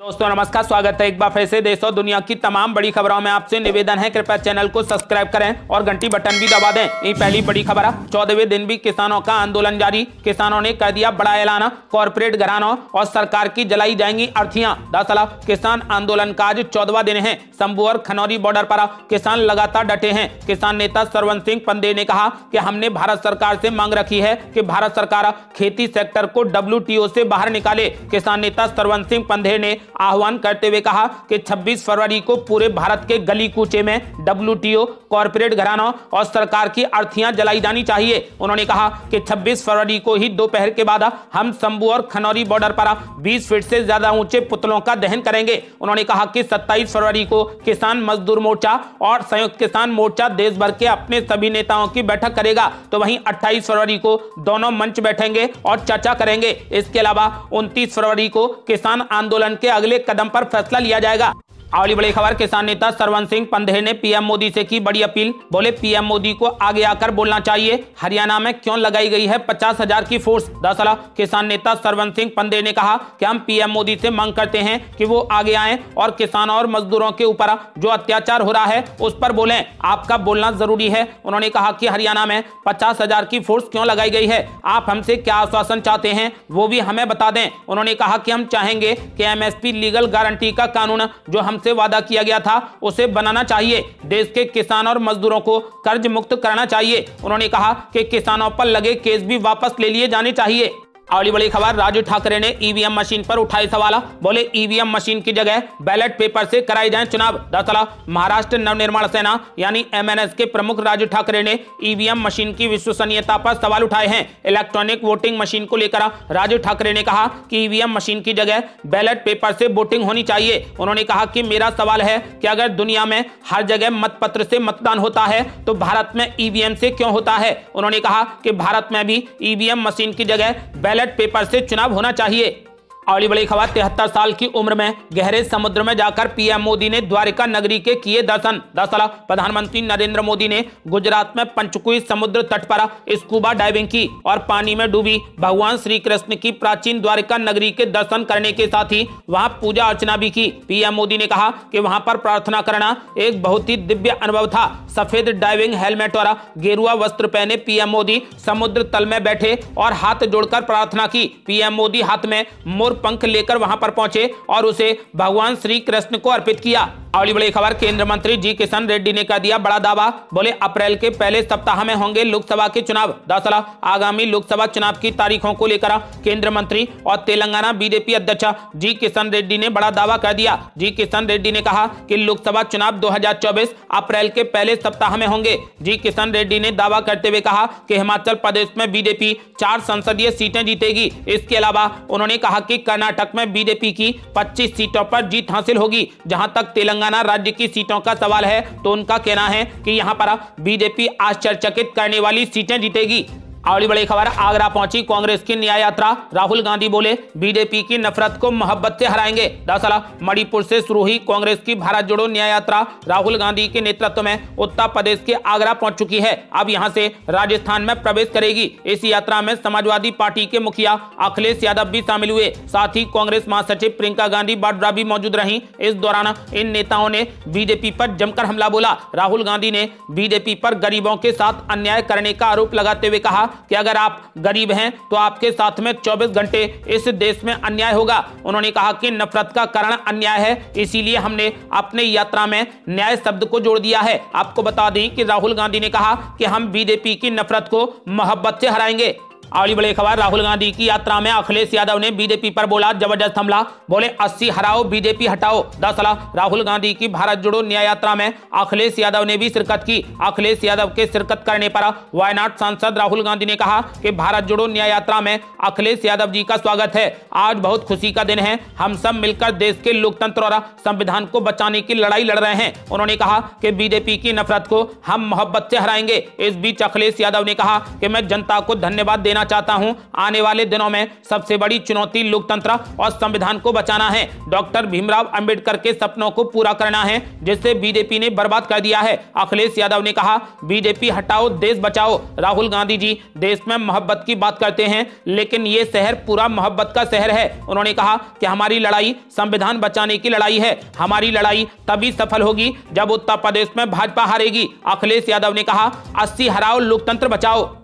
दोस्तों नमस्कार, स्वागत है एक बार फिर से देश और दुनिया की तमाम बड़ी खबरों में। आपसे निवेदन है कृपया चैनल को सब्सक्राइब करें और घंटी बटन भी दबा दें। ये पहली बड़ी खबर है। 14वें दिन भी किसानों का आंदोलन जारी। किसानों ने कर दिया बड़ा ऐलान। कॉर्पोरेट घरानों और सरकार की जलाई जाएंगी अर्थियां। दरअसल किसान आंदोलन का आज 14वां दिन है। शंभू और खनौरी बॉर्डर पर किसान लगातार डटे हैं। किसान नेता सरवन सिंह पंधे ने कहा कि हमने भारत सरकार से मांग रखी है कि भारत सरकार खेती सेक्टर को WTO से बाहर निकाले। किसान नेता सरवन सिंह पंधे ने आह्वान करते हुए कहा कि 26 फरवरी को पूरे भारत के गली कूचे में WTO, कॉर्पोरेट घरानों और सरकार की अर्थियां जलाई जानी चाहिए। उन्होंने कहा कि 26 फरवरी को ही दोपहर के बाद हम शंभू और खनौरी बॉर्डर पर 20 फीट से ज्यादा ऊंचे पुतलों का दहन करेंगे। उन्होंने कहा कि 27 फरवरी को किसान मजदूर मोर्चा और संयुक्त किसान मोर्चा देश भर के अपने सभी नेताओं की बैठक करेगा, तो वहीं 28 फरवरी को दोनों मंच बैठेंगे और चर्चा करेंगे। इसके अलावा 29 फरवरी को किसान आंदोलन के अगले कदम पर फैसला लिया जाएगा। अगली बड़ी खबर, किसान नेता सरवन सिंह पंधे ने पीएम मोदी से की बड़ी अपील। बोले पीएम मोदी को आगे आकर बोलना चाहिए हरियाणा में क्यों लगाई गई है 50,000 की फोर्स। दरअसल किसान नेता सरवन सिंह पंधे ने कहा कि हम पीएम मोदी से मांग करते हैं कि वो आगे आएं और किसानों और मजदूरों के ऊपर जो अत्याचार हो रहा है उस पर बोलें। आपका बोलना जरूरी है। उन्होंने कहा कि हरियाणा में 50,000 की फोर्स क्यों लगाई गई है, आप हमसे क्या आश्वासन चाहते हैं वो भी हमें बता दें। उन्होंने कहा कि हम चाहेंगे कि MSP लीगल गारंटी का कानून जो हमसे वादा किया गया था उसे बनाना चाहिए। देश के किसान और मजदूरों को कर्ज मुक्त करना चाहिए। उन्होंने कहा कि किसानों पर लगे केस भी वापस ले लिए जाने चाहिए। अगली बड़ी खबर, राजू ठाकरे ने ईवीएम मशीन पर उठाए सवाल। बोले ईवीएम मशीन की जगह बैलेट पेपर से कराए जाएं चुनाव। दरअसल महाराष्ट्र नवनिर्माण सेना यानी MNS के प्रमुख राजू ठाकरे ने ईवीएम मशीन की विश्वसनीयता पर सवाल उठाए हैं। इलेक्ट्रॉनिक वोटिंग मशीन को लेकर राजू ठाकरे ने कहा कि ईवीएम मशीन की जगह बैलेट पेपर से वोटिंग होनी चाहिए। उन्होंने कहा कि मेरा सवाल है कि अगर दुनिया में हर जगह मतपत्र से मतदान होता है तो भारत में ईवीएम से क्यों होता है। उन्होंने कहा कि भारत में भी ईवीएम मशीन की जगह बैलेट पेपर से चुनाव होना चाहिए। अगली बड़ी खबर, 73 साल की उम्र में गहरे समुद्र में जाकर पीएम मोदी ने द्वारिका नगरी के किए दर्शन। दरअसल प्रधानमंत्री नरेंद्र मोदी ने गुजरात में पंचकुई समुद्र तट पर स्कूबा डाइविंग की और पानी में डूबी भगवान श्री कृष्ण की प्राचीन द्वारिका नगरी के दर्शन करने के साथ ही वहां पूजा अर्चना भी की। पीएम मोदी ने कहा कि वहां पर प्रार्थना करना एक बहुत ही दिव्य अनुभव था। सफेद डाइविंग हेलमेट और गेरुआ वस्त्र पहने पीएम मोदी समुद्र तल में बैठे और हाथ जोड़कर प्रार्थना की। पीएम मोदी हाथ में मोर पंख लेकर वहां पर पहुंचे और उसे भगवान श्री कृष्ण को अर्पित किया। अगली बड़ी खबर, केंद्र मंत्री जी किशन रेड्डी ने कर दिया बड़ा दावा। बोले अप्रैल के पहले सप्ताह में होंगे लोकसभा के चुनाव। दरअसल आगामी लोकसभा चुनाव की तारीखों को लेकर केंद्र मंत्री और तेलंगाना बीजेपी अध्यक्ष जी किशन रेड्डी ने बड़ा दावा कर दिया। जी किशन रेड्डी ने कहा कि लोकसभा चुनाव 2024 अप्रैल के पहले सप्ताह में होंगे। जी किशन रेड्डी ने दावा करते हुए कहा कि हिमाचल प्रदेश में बीजेपी 4 संसदीय सीटें जीतेगी। इसके अलावा उन्होंने कहा कि कर्नाटक में बीजेपी की 25 सीटों पर जीत हासिल होगी। जहां तक तेलंगाना राज्य की सीटों का सवाल है तो उनका कहना है कि यहां पर बीजेपी आश्चर्यचकित करने वाली सीटें जीतेगी। अगली बड़ी खबर, आगरा पहुंची कांग्रेस की न्याय यात्रा। राहुल गांधी बोले बीजेपी की नफरत को मोहब्बत से हराएंगे। दरअसल मणिपुर से शुरू हुई कांग्रेस की भारत जोड़ो न्याय यात्रा राहुल गांधी के नेतृत्व में उत्तर प्रदेश के आगरा पहुंच चुकी है। अब यहां से राजस्थान में प्रवेश करेगी। इस यात्रा में समाजवादी पार्टी के मुखिया अखिलेश यादव भी शामिल हुए। साथ ही कांग्रेस महासचिव प्रियंका गांधी वाड्रा भी मौजूद रही। इस दौरान इन नेताओं ने बीजेपी पर जमकर हमला बोला। राहुल गांधी ने बीजेपी पर गरीबों के साथ अन्याय करने का आरोप लगाते हुए कहा कि अगर आप गरीब हैं तो आपके साथ में 24 घंटे इस देश में अन्याय होगा। उन्होंने कहा कि नफरत का कारण अन्याय है, इसीलिए हमने अपने यात्रा में न्याय शब्द को जोड़ दिया है। आपको बता दें कि राहुल गांधी ने कहा कि हम बीजेपी की नफरत को मोहब्बत से हराएंगे। अगली बड़ी खबर, राहुल गांधी की यात्रा में अखिलेश यादव ने बीजेपी पर बोला जबरदस्त हमला। बोले 80 हराओ बीजेपी हटाओ। दरअसल राहुल गांधी की भारत जोड़ो न्याय यात्रा में अखिलेश यादव ने भी शिरकत की। अखिलेश यादव के शिरकत करने पर वायनाड सांसद राहुल गांधी ने कहा कि भारत जोड़ो न्याय यात्रा में अखिलेश यादव जी का स्वागत है। आज बहुत खुशी का दिन है। हम सब मिलकर देश के लोकतंत्र और संविधान को बचाने की लड़ाई लड़ रहे हैं। उन्होंने कहा कि बीजेपी की नफरत को हम मोहब्बत से हराएंगे। इस बीच अखिलेश यादव ने कहा कि मैं जनता को धन्यवाद देना देना चाहता हूं, आने वाले दिनों में सबसे बड़ी चुनौती लोकतंत्र और संविधान को बचाना है। डॉक्टर भीमराव अंबेडकर के सपनों को पूरा करना है जिसे बीजेपी ने बर्बाद कर दिया है। अखिलेश यादव ने कहा, बीजेपी हटाओ देश बचाओ। राहुल गांधी जी देश में मोहब्बत की बात करते हैं, लेकिन ये शहर पूरा मोहब्बत का शहर है। उन्होंने कहा कि हमारी लड़ाई संविधान बचाने की लड़ाई है। हमारी लड़ाई तभी सफल होगी जब उत्तर प्रदेश में भाजपा हारेगी। अखिलेश यादव ने कहा, 80 हराओ लोकतंत्र बचाओ।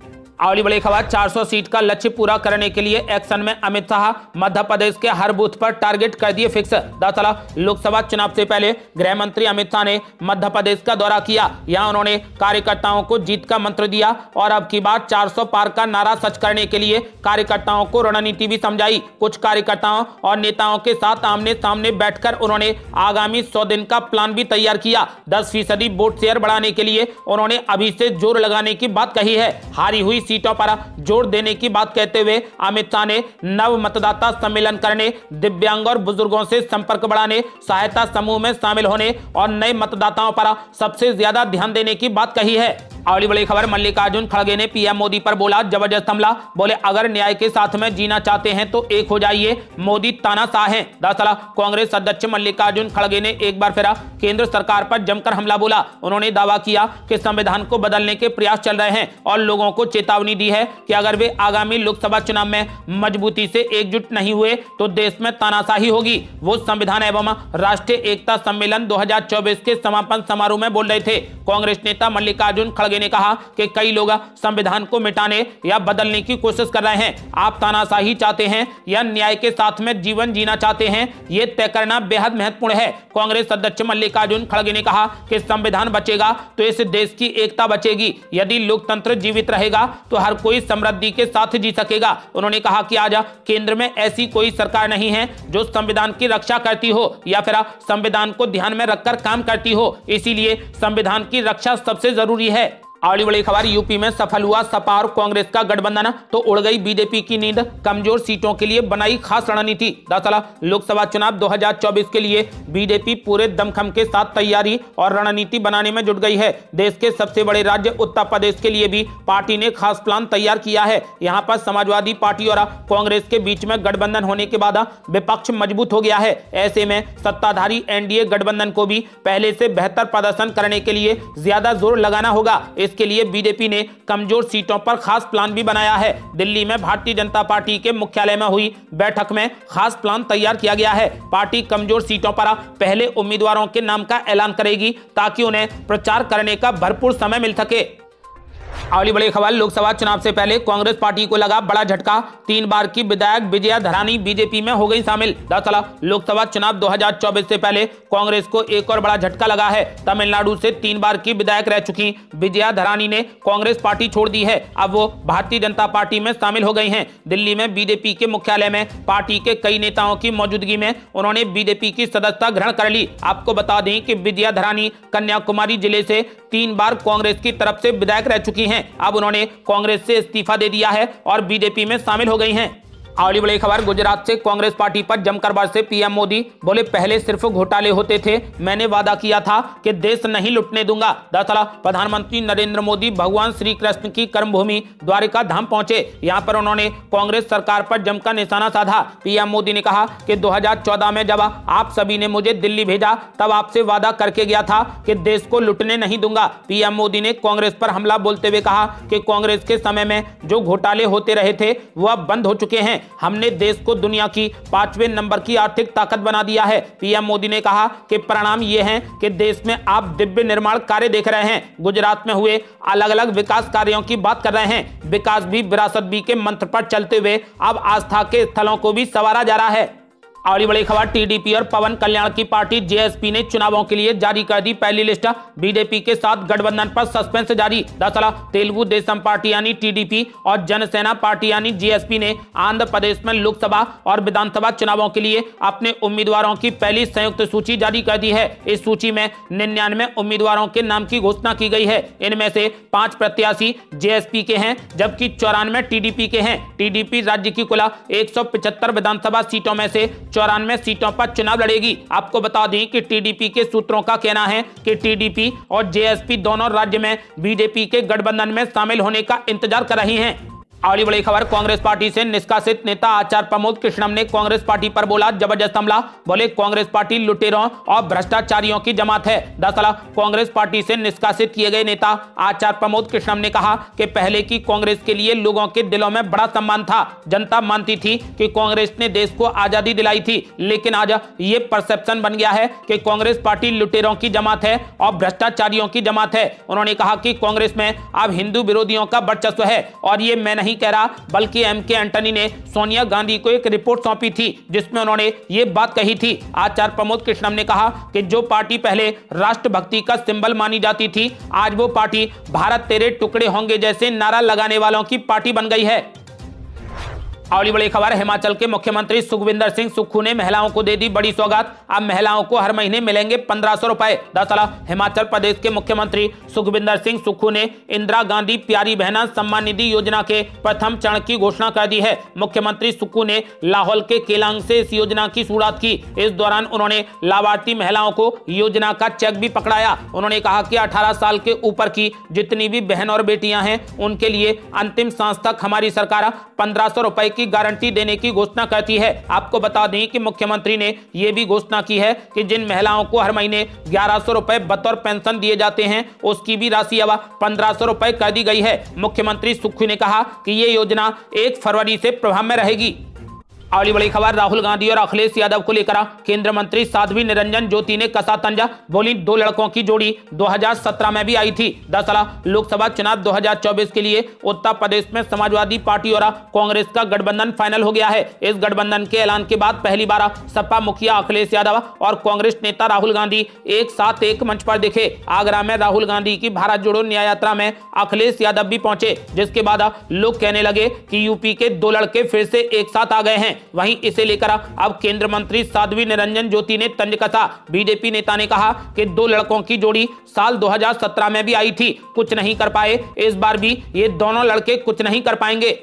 अगली बड़ी खबर, 400 सीट का लक्ष्य पूरा करने के लिए एक्शन में अमित शाह। मध्य प्रदेश के हर बूथ पर टारगेट कर दिए फिक्स। दरअसल लोकसभा चुनाव से पहले गृह मंत्री अमित शाह ने मध्य प्रदेश का दौरा किया। यहां उन्होंने कार्यकर्ताओं को जीत का मंत्र दिया और अब की बार 400 पार का नारा सच करने के लिए कार्यकर्ताओं को रणनीति भी समझाई। कुछ कार्यकर्ताओं और नेताओं के साथ आमने सामने बैठकर उन्होंने आगामी 100 दिन का प्लान भी तैयार किया। 10% वोट शेयर बढ़ाने के लिए उन्होंने अभी से जोर लगाने की बात कही है। हारी हुई सीटों पर जोर देने की बात कहते हुए अमित शाह ने नव मतदाता सम्मेलन करने, दिव्यांग और बुजुर्गों से संपर्क बढ़ाने, सहायता समूह में शामिल होने और नए मतदाताओं पर सबसे ज्यादा ध्यान देने की बात कही है। अगली बड़ी खबर, मल्लिकार्जुन खड़गे ने पीएम मोदी पर बोला जबरदस्त हमला। बोले, अगर न्याय के साथ में जीना चाहते हैं तो एक हो जाइए, मोदी तानाशाह हैं। दरअसल कांग्रेस अध्यक्ष मल्लिकार्जुन खड़गे ने एक बार फिर केंद्र सरकार पर जमकर हमला बोला। उन्होंने दावा किया कि संविधान को बदलने के प्रयास चल रहे हैं और लोगों को चेतावनी दी है कि अगर वे आगामी लोकसभा चुनाव में मजबूती से एकजुट नहीं हुए तो देश में तानाशाही होगी। वो संविधान एवं राष्ट्रीय एकता सम्मेलन 2024 के समापन समारोह में बोल रहे थे। कांग्रेस नेता मल्लिकार्जुन खड़गे ने कहा कि कई लोग संविधान को मिटाने या बदलने की कोशिश कर रहे हैं। आप तानाशाही चाहते हैं या न्याय के साथ में जीवन जीना चाहते हैं, यह तय करना बेहद महत्वपूर्ण है। कांग्रेस अध्यक्ष मल्लिकार्जुन खड़गे ने कहा कि संविधान बचेगा तो इस देश की एकता बचेगी। यदि लोकतंत्र जीवित रहेगा तो हर कोई समृद्धि के साथ जी सकेगा। उन्होंने कहा कि आज केंद्र में ऐसी कोई सरकार नहीं है जो संविधान की रक्षा करती हो या फिर संविधान को ध्यान में रखकर काम करती हो, इसीलिए संविधान की रक्षा सबसे जरूरी है। अगली बड़ी खबर, यूपी में सफल हुआ सपा और कांग्रेस का गठबंधन तो उड़ गई बीजेपी की नींद। कमजोर सीटों के लिए बनाई खास रणनीति। दरअसल लोकसभा चुनाव 2024 के लिए बीजेपी पूरे दमखम के साथ तैयारी और रणनीति बनाने में जुट गई है। देश के सबसे बड़े राज्य उत्तर प्रदेश के लिए भी पार्टी ने खास प्लान तैयार किया है। यहाँ पर समाजवादी पार्टी और कांग्रेस के बीच में गठबंधन होने के बाद विपक्ष मजबूत हो गया है। ऐसे में सत्ताधारी एनडीए गठबंधन को भी पहले से बेहतर प्रदर्शन करने के लिए ज्यादा जोर लगाना होगा। इसके लिए बीजेपी ने कमजोर सीटों पर खास प्लान भी बनाया है। दिल्ली में भारतीय जनता पार्टी के मुख्यालय में हुई बैठक में खास प्लान तैयार किया गया है। पार्टी कमजोर सीटों पर पहले उम्मीदवारों के नाम का ऐलान करेगी ताकि उन्हें प्रचार करने का भरपूर समय मिल सके। अगली बड़ी खबर, लोकसभा चुनाव से पहले कांग्रेस पार्टी को लगा बड़ा झटका। 3 बार की विधायक विजया धरानी बीजेपी में हो गई शामिल। दरअसल लोकसभा चुनाव 2024 से पहले कांग्रेस को एक और बड़ा झटका लगा है। तमिलनाडु से 3 बार की विधायक रह चुकी विजया धरानी ने कांग्रेस पार्टी छोड़ दी है। अब वो भारतीय जनता पार्टी में शामिल हो गई हैं। दिल्ली में बीजेपी के मुख्यालय में पार्टी के कई नेताओं की मौजूदगी में उन्होंने बीजेपी की सदस्यता ग्रहण कर ली। आपको बता दें कि विजया धरानी कन्याकुमारी जिले से 3 बार कांग्रेस की तरफ से विधायक रह चुकी हैं। अब उन्होंने कांग्रेस से इस्तीफा दे दिया है और बीजेपी में शामिल हो गई हैं। अगली बड़ी खबर, गुजरात से कांग्रेस पार्टी पर जमकर बरसे पीएम मोदी। बोले, पहले सिर्फ घोटाले होते थे, मैंने वादा किया था कि देश नहीं लुटने दूंगा। दरअसल प्रधानमंत्री नरेंद्र मोदी भगवान श्री कृष्ण की कर्मभूमि द्वारिका धाम पहुंचे। यहां पर उन्होंने कांग्रेस सरकार पर जमकर निशाना साधा। पीएम मोदी ने कहा कि 2014 में जब आप सभी ने मुझे दिल्ली भेजा तब आपसे वादा करके गया था कि देश को लुटने नहीं दूंगा। पीएम मोदी ने कांग्रेस पर हमला बोलते हुए कहा कि कांग्रेस के समय में जो घोटाले होते रहे थे वो अब बंद हो चुके हैं। हमने देश को दुनिया की 5वें नंबर की आर्थिक ताकत बना दिया है। पीएम मोदी ने कहा कि परिणाम ये हैं कि देश में आप दिव्य निर्माण कार्य देख रहे हैं। गुजरात में हुए अलग अलग विकास कार्यों की बात कर रहे हैं। विकास भी विरासत भी के मंत्र पर चलते हुए अब आस्था के स्थलों को भी संवारा जा रहा है। अगली बड़ी खबर, टीडीपी और पवन कल्याण की पार्टी जेएसपी ने चुनावों के लिए जारी कर दी पहली लिस्ट। बीजेपी के साथ गठबंधन पर सस्पेंस जारी। दरअसल तेलुगु देशम पार्टी यानी टीडीपी और जनसेना पार्टी यानी जेएसपी ने आंध्र प्रदेश में लोकसभा और विधानसभा चुनावों के लिए अपने उम्मीदवारों की पहली संयुक्त सूची जारी कर दी है। इस सूची में 99 उम्मीदवारों के नाम की घोषणा की गई है। इनमें से 5 प्रत्याशी जेएसपी के हैं जबकि 94 टीडीपी के हैं। टीडीपी राज्य की कुल 175 विधानसभा सीटों में से 94 सीटों पर चुनाव लड़ेगी। आपको बता दें कि टीडीपी के सूत्रों का कहना है कि टीडीपी और जेएसपी दोनों राज्य में बीजेपी के गठबंधन में शामिल होने का इंतजार कर रही हैं। अगली बड़ी खबर, कांग्रेस पार्टी से निष्कासित नेता आचार्य प्रमोद कृष्णम ने कांग्रेस पार्टी पर बोला जबरदस्त हमला। बोले कांग्रेस पार्टी लुटेरों और भ्रष्टाचारियों की जमात है। दरअसल कांग्रेस पार्टी से निष्कासित किए गए नेता आचार्य प्रमोद कृष्णम ने कहा कि पहले की कांग्रेस के लिए लोगों के दिलों में बड़ा सम्मान था। जनता मानती थी कि कांग्रेस ने देश को आजादी दिलाई थी, लेकिन आज ये परसेप्शन बन गया है कि कांग्रेस पार्टी लुटेरों की जमात है और भ्रष्टाचारियों की जमात है। उन्होंने कहा कि कांग्रेस में अब हिंदू विरोधियों का वर्चस्व है और ये मैं नहीं कह रहा, बल्कि एमके एंटनी ने सोनिया गांधी को एक रिपोर्ट सौंपी थी जिसमें उन्होंने ये बात कही थी। आचार्य प्रमोद कृष्णम ने कहा कि जो पार्टी पहले राष्ट्रभक्ति का सिंबल मानी जाती थी, आज वो पार्टी भारत तेरे टुकड़े होंगे जैसे नारा लगाने वालों की पार्टी बन गई है। अगली बड़ी खबर, हिमाचल के मुख्यमंत्री सुखविंदर सिंह सुक्खू ने महिलाओं को दे दी बड़ी सौगात। अब महिलाओं को हर महीने मिलेंगे 1500 रुपए। दरअसल हिमाचल प्रदेश के मुख्यमंत्री सुखविंदर सिंह सुक्खू ने इंदिरा गांधी प्यारी बहना सम्मान निधि योजना के प्रथम चरण की घोषणा कर दी है। मुख्यमंत्री सुक्खू ने लाहौल के केलांग से इस योजना की शुरुआत की। इस दौरान उन्होंने लाभार्थी महिलाओं को योजना का चेक भी पकड़ाया। उन्होंने कहा कि 18 साल के ऊपर की जितनी भी बहन और बेटियां हैं, उनके लिए अंतिम सांस तक हमारी सरकार 1500 रुपए की गारंटी देने की घोषणा करती है। आपको बता दें कि मुख्यमंत्री ने यह भी घोषणा की है कि जिन महिलाओं को हर महीने 1100 रुपए बतौर पेंशन दिए जाते हैं, उसकी भी राशि अब 1500 रुपए कर दी गई है। मुख्यमंत्री सुक्खू ने कहा कि यह योजना 1 फरवरी से प्रभाव में रहेगी। अगली बड़ी खबर, राहुल गांधी और अखिलेश यादव को लेकर केंद्रीय मंत्री साध्वी निरंजन ज्योति ने कसा तंजा। बोली दो लड़कों की जोड़ी 2017 में भी आई थी। दरअसल लोकसभा चुनाव 2024 के लिए उत्तर प्रदेश में समाजवादी पार्टी और कांग्रेस का गठबंधन फाइनल हो गया है। इस गठबंधन के ऐलान के बाद पहली बार सपा मुखिया अखिलेश यादव और कांग्रेस नेता राहुल गांधी एक साथ एक मंच पर दिखे। आगरा में राहुल गांधी की भारत जोड़ो न्याय यात्रा में अखिलेश यादव भी पहुंचे, जिसके बाद लोग कहने लगे कि यूपी के दो लड़के फिर से एक साथ आ गए हैं। वहीं इसे लेकर अब केंद्रीय मंत्री साध्वी निरंजन ज्योति ने तंज कसा। बीजेपी नेता ने कहा कि दो लड़कों की जोड़ी साल 2017 में भी आई थी, कुछ नहीं कर पाए, इस बार भी ये दोनों लड़के कुछ नहीं कर पाएंगे।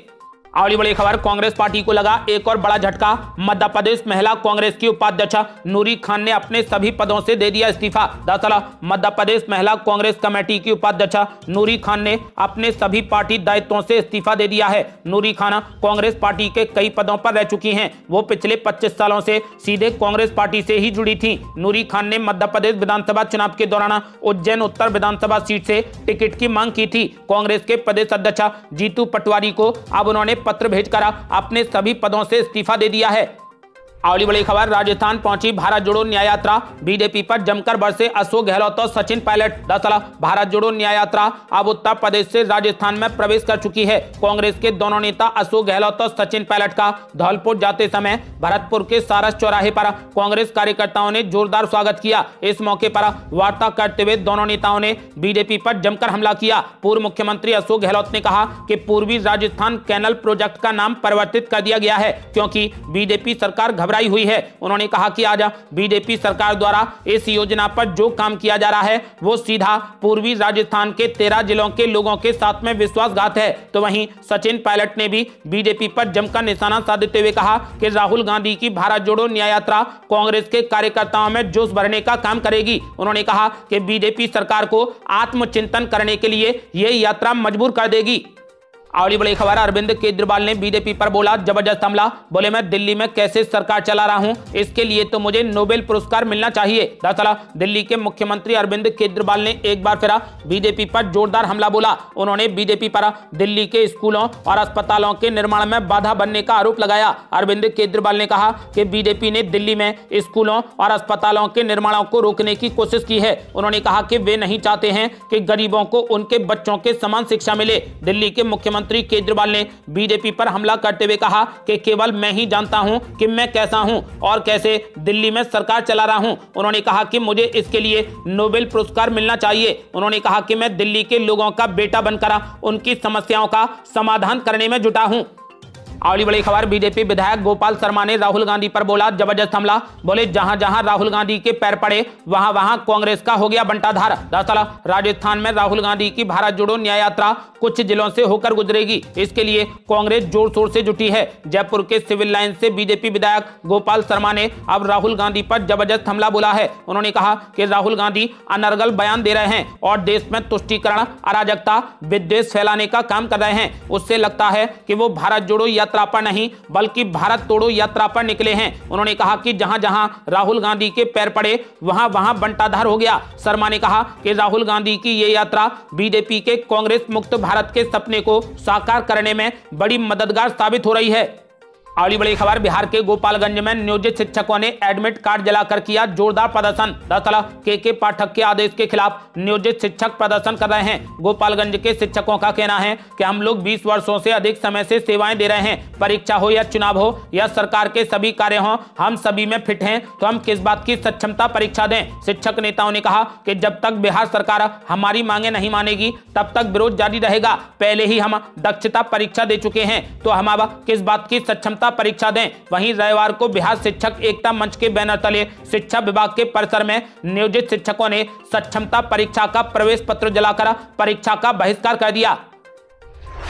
अगली बड़ी खबर, कांग्रेस पार्टी को लगा एक और बड़ा झटका। मध्य प्रदेश महिला कांग्रेस की उपाध्यक्ष नूरी खान ने अपने सभी पदों से दे दिया इस्तीफा। दरअसल मध्य प्रदेश महिला कांग्रेस कमेटी की उपाध्यक्ष नूरी खान ने अपने सभी पार्टी दायित्वों से इस्तीफा दे दिया है। नूरी खान कांग्रेस पार्टी के कई पदों पर रह चुकी हैं। वो पिछले 25 सालों से सीधे कांग्रेस पार्टी से ही जुड़ी थी। नूरी खान ने मध्य प्रदेश विधानसभा चुनाव के दौरान उज्जैन उत्तर विधानसभा सीट से टिकट की मांग की थी। कांग्रेस के प्रदेश अध्यक्ष जीतू पटवारी को अब उन्होंने पत्र भेजकर अपने सभी पदों से इस्तीफा दे दिया है। अगली बड़ी खबर, राजस्थान पहुंची भारत जोड़ो न्याय यात्रा। बीजेपी पर जमकर बरसे अशोक गहलोत और सचिन पायलट। दरअसल भारत जोड़ो न्याय यात्रा अब उत्तर प्रदेश से राजस्थान में प्रवेश कर चुकी है। कांग्रेस के दोनों नेता अशोक गहलोत और सचिन पायलट का धौलपुर जाते समय भरतपुर के सारस चौराहे पर कांग्रेस कार्यकर्ताओं ने जोरदार स्वागत किया। इस मौके पर वार्ता करते हुए दोनों नेताओं ने बीजेपी पर जमकर हमला किया। पूर्व मुख्यमंत्री अशोक गहलोत ने कहा कि पूर्वी राजस्थान कैनल प्रोजेक्ट का नाम परिवर्तित कर दिया गया है, क्योंकि बीजेपी सरकार घबराई हुई है। उन्होंने कहा कि आज बीजेपी सरकार द्वारा इस योजना पर जो काम किया जा रहा है वो सीधा पूर्वी राजस्थान के 13 जिलों के लोगों के साथ में विश्वासघात है। तो वहीं सचिन पायलट ने भी बीजेपी पर जमकर निशाना साधते हुए कहा कि राहुल गांधी की भारत जोड़ो न्याय यात्रा कांग्रेस के कार्यकर्ताओं में जोश भरने का काम करेगी। उन्होंने कहा कि बीजेपी सरकार को आत्मचिंतन करने के लिए यह यात्रा मजबूर कर देगी। अगली बड़ी खबर, अरविंद केजरीवाल ने बीजेपी पर बोला जबरदस्त हमला। बोले मैं दिल्ली में कैसे सरकार चला रहा हूं, इसके लिए तो मुझे नोबेल पुरस्कार मिलना चाहिए। दरअसल दिल्ली के मुख्यमंत्री अरविंद केजरीवाल ने एक बार फिर बीजेपी पर जोरदार हमला बोला। उन्होंने बीजेपी पर दिल्ली के स्कूलों और अस्पतालों के निर्माण में बाधा बनने का आरोप लगाया। अरविंद केजरीवाल ने कहा कि बीजेपी ने दिल्ली में स्कूलों और अस्पतालों के निर्माणों को रोकने की कोशिश की है। उन्होंने कहा कि वे नहीं चाहते हैं कि गरीबों को उनके बच्चों के समान शिक्षा मिले। दिल्ली के मुख्यमंत्री केजरीवाल ने बीजेपी पर हमला करते हुए कहा कि केवल मैं ही जानता हूं कि मैं कैसा हूं और कैसे दिल्ली में सरकार चला रहा हूं। उन्होंने कहा कि मुझे इसके लिए नोबेल पुरस्कार मिलना चाहिए। उन्होंने कहा कि मैं दिल्ली के लोगों का बेटा बनकर उनकी समस्याओं का समाधान करने में जुटा हूं। अगली बड़ी खबर, बीजेपी विधायक गोपाल शर्मा ने राहुल गांधी पर बोला जबरदस्त हमला। बोले जहां जहां राहुल गांधी के पैर पड़े वहां वहां कांग्रेस का हो गया बंटाधार। दरअसल राजस्थान में राहुल गांधी की भारत जोड़ो न्याय यात्रा कुछ जिलों से होकर गुजरेगी। इसके लिए कांग्रेस जोर शोर से जुटी है। जयपुर के सिविल लाइन से बीजेपी विधायक गोपाल शर्मा ने अब राहुल गांधी पर जबरदस्त हमला बोला है। उन्होंने कहा कि राहुल गांधी अनर्गल बयान दे रहे हैं और देश में तुष्टीकरण, अराजकता, विद्वेष फैलाने का काम कर रहे हैं। उससे लगता है कि वो भारत जोड़ो यात्रा पर नहीं बल्कि भारत तोड़ो यात्रा पर निकले हैं। उन्होंने कहा कि जहां जहां राहुल गांधी के पैर पड़े वहां वहां बंटाधार हो गया। शर्मा ने कहा कि राहुल गांधी की ये यात्रा बीजेपी के कांग्रेस मुक्त भारत के सपने को साकार करने में बड़ी मददगार साबित हो रही है। अगली बड़ी खबर, बिहार के गोपालगंज में नियोजित शिक्षकों ने एडमिट कार्ड जलाकर किया जोरदार प्रदर्शन। दरअसल के पाठक के आदेश के खिलाफ नियोजित शिक्षक प्रदर्शन कर रहे हैं। गोपालगंज के शिक्षकों का कहना है कि हम लोग 20 वर्षों से अधिक समय से सेवाएं दे रहे हैं। परीक्षा हो या चुनाव हो या सरकार के सभी कार्य हों, हम सभी में फिट हैं, तो हम किस बात की सक्षमता परीक्षा दें। शिक्षक नेताओं ने कहा कि जब तक बिहार सरकार हमारी मांगे नहीं मानेगी तब तक विरोध जारी रहेगा। पहले ही हम दक्षता परीक्षा दे चुके हैं, तो हम अब किस बात की सक्षमता परीक्षा दें। वहीं रविवार को बिहार शिक्षक एकता मंच के बैनर तले शिक्षा विभाग के परिसर में नियोजित शिक्षकों ने सक्षमता परीक्षा का प्रवेश पत्र जलाकर परीक्षा का बहिष्कार कर दिया।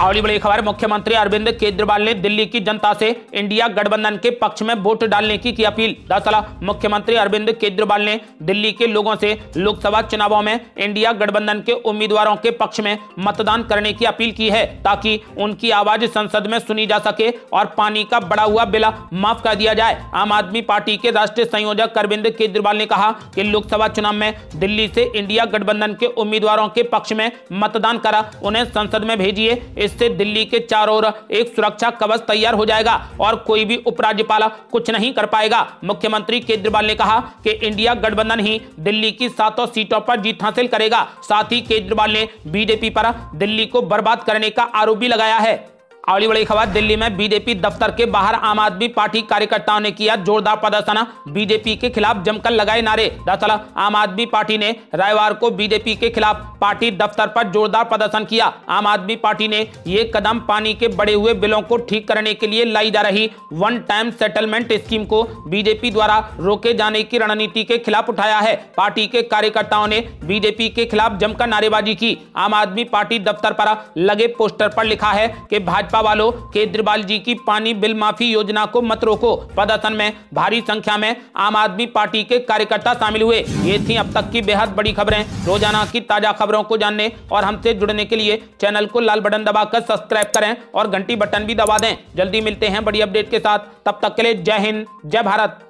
अगली बड़ी खबर, मुख्यमंत्री अरविंद केजरीवाल ने दिल्ली की जनता से इंडिया गठबंधन के पक्ष में वोट डालने की अपील। दरअसल मुख्यमंत्री अरविंद केजरीवाल ने दिल्ली के लोगों से लोकसभा चुनावों में इंडिया गठबंधन के उम्मीदवारों के पक्ष में मतदान करने की अपील की है ताकि उनकी आवाज संसद में सुनी जा सके और पानी का बढ़ा हुआ बिल माफ कर दिया जाए। आम आदमी पार्टी के राष्ट्रीय संयोजक अरविंद केजरीवाल ने कहा कि लोकसभा चुनाव में दिल्ली से इंडिया गठबंधन के उम्मीदवारों के पक्ष में मतदान करा उन्हें संसद में भेजिए। इससे दिल्ली के चारों ओर एक सुरक्षा कवच तैयार हो जाएगा और कोई भी उपराज्यपाल कुछ नहीं कर पाएगा। मुख्यमंत्री केजरीवाल ने कहा कि इंडिया गठबंधन ही दिल्ली की 7 सीटों पर जीत हासिल करेगा। साथ ही केजरीवाल ने बीजेपी पर दिल्ली को बर्बाद करने का आरोप भी लगाया है। अगली बड़ी खबर, दिल्ली में बीजेपी दफ्तर के बाहर आम आदमी पार्टी कार्यकर्ताओं ने किया जोरदार प्रदर्शन। बीजेपी के खिलाफ जमकर लगाए नारे। दरअसल आम आदमी पार्टी ने रविवार को बीजेपी के खिलाफ पार्टी दफ्तर पर जोरदार प्रदर्शन किया। आम आदमी पार्टी ने यह कदम पानी के बढ़े हुए बिलों को ठीक करने के लिए लाई जा रही वन टाइम सेटलमेंट स्कीम को बीजेपी द्वारा रोके जाने की रणनीति के खिलाफ उठाया है। पार्टी के कार्यकर्ताओं ने बीजेपी के खिलाफ जमकर नारेबाजी की। आम आदमी पार्टी दफ्तर पर लगे पोस्टर पर लिखा है कि भाजपा वालों, केजरीवाल जी की पानी बिल माफी योजना को मत रोको। प्रदर्शन में भारी संख्या में आम आदमी पार्टी के कार्यकर्ता शामिल हुए। ये थी अब तक की बेहद बड़ी खबरें। रोजाना की ताजा खबरों को जानने और हमसे जुड़ने के लिए चैनल को लाल बटन दबाकर सब्सक्राइब करें और घंटी बटन भी दबा दें। जल्दी मिलते हैं बड़ी अपडेट के साथ। तब तक के लिए जय हिंद, जय भारत।